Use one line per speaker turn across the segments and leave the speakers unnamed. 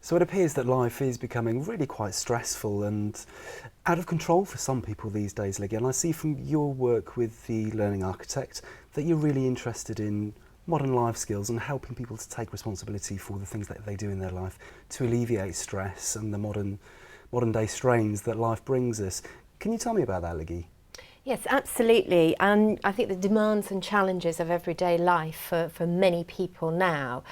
So it appears that life is becoming really quite stressful and out of control for some people these days, Liggy. And I see from your work with the Learning Architect that you're really interested in modern life skills and helping people to take responsibility for the things that they do in their life to alleviate stress and the modern day strains that life brings us. Can you tell me about that, Liggy?
Yes, absolutely. And I think the demands and challenges of everyday life for many people now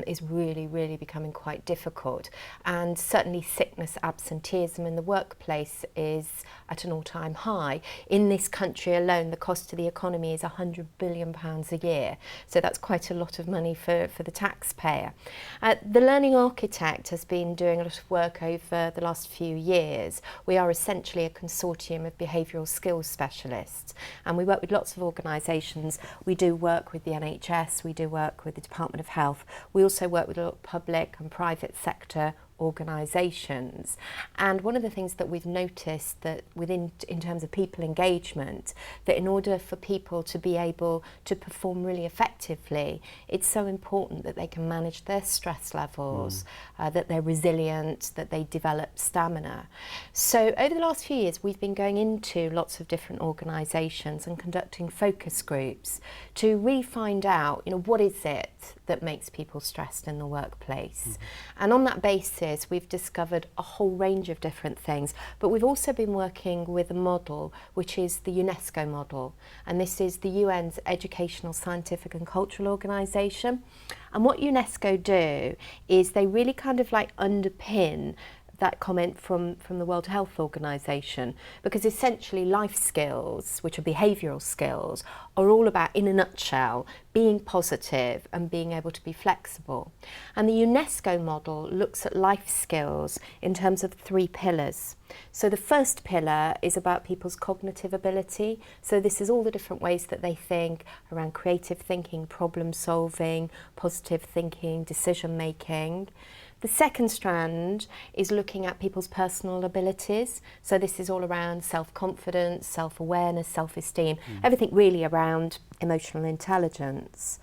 is really becoming quite difficult. And certainly sickness, absenteeism in the workplace is at an all-time high. In this country alone, the cost to the economy is £100 billion a year. So that's quite a lot of money for the taxpayer. The Learning Architect has been doing a lot of work over the last few years. We are essentially a consortium of behavioural skills specialists, and we work with lots of organisations. We do work with the NHS, we do work with the Department of Health. We also work with a lot of public and private sector organisations, and one of the things that we've noticed that in terms of people engagement, that in order for people to be able to perform really effectively, it's so important that they can manage their stress levels, that they're resilient, that they develop stamina. So over the last few years we've been going into lots of different organisations and conducting focus groups to really find out, what is it that makes people stressed in the workplace. And on that basis we've discovered a whole range of different things, but we've also been working with a model which is the UNESCO model, and this is the UN's Educational, Scientific and Cultural Organisation. And what UNESCO do is they really kind of like underpin that comment from the World Health Organization, because essentially life skills, which are behavioural skills, are all about, in a nutshell, being positive and being able to be flexible. And the UNESCO model looks at life skills in terms of 3 pillars. So the first pillar is about people's cognitive ability. So this is all the different ways that they think around creative thinking, problem solving, positive thinking, decision making. The second strand is looking at people's personal abilities. So this is all around self-confidence, self-awareness, self-esteem, everything really around emotional intelligence.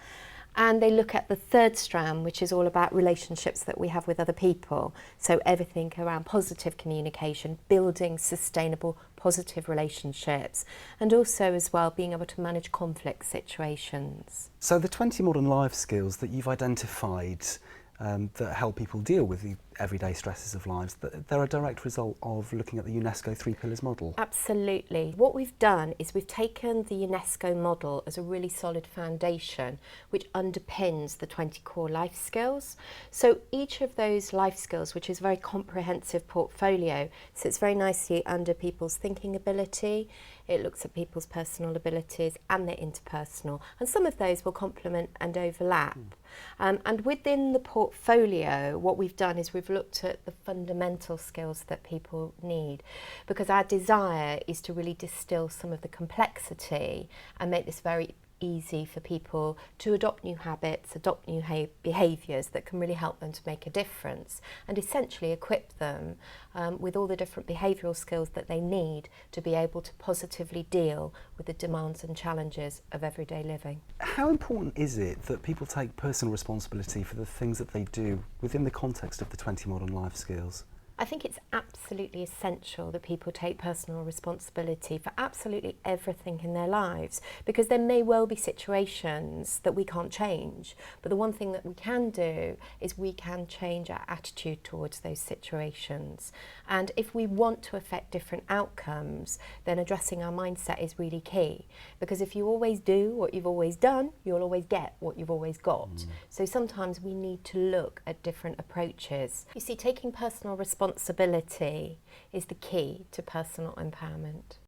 And they look at the third strand, which is all about relationships that we have with other people. So everything around positive communication, building sustainable, positive relationships, and also as well being able to manage conflict situations.
So the 20 modern life skills that you've identified that help people deal with the everyday stresses of lives, they're a direct result of looking at the UNESCO 3 Pillars model?
Absolutely. What we've done is we've taken the UNESCO model as a really solid foundation which underpins the 20 core life skills. So each of those life skills, which is a very comprehensive portfolio, sits very nicely under people's thinking ability. It looks at people's personal abilities and their interpersonal, and some of those will complement and overlap. And within the portfolio, what we've done is we've looked at the fundamental skills that people need, because our desire is to really distill some of the complexity and make this very easy for people to adopt new habits, adopt new behaviours that can really help them to make a difference, and essentially equip them with all the different behavioural skills that they need to be able to positively deal with the demands and challenges of everyday living.
How important is it that people take personal responsibility for the things that they do within the context of the 20 modern life skills?
I think it's absolutely essential that people take personal responsibility for absolutely everything in their lives, because there may well be situations that we can't change, but the one thing that we can do is we can change our attitude towards those situations. And if we want to affect different outcomes, then addressing our mindset is really key, because if you always do what you've always done, you'll always get what you've always got. So sometimes we need to look at different approaches. You see, taking personal responsibility is the key to personal empowerment.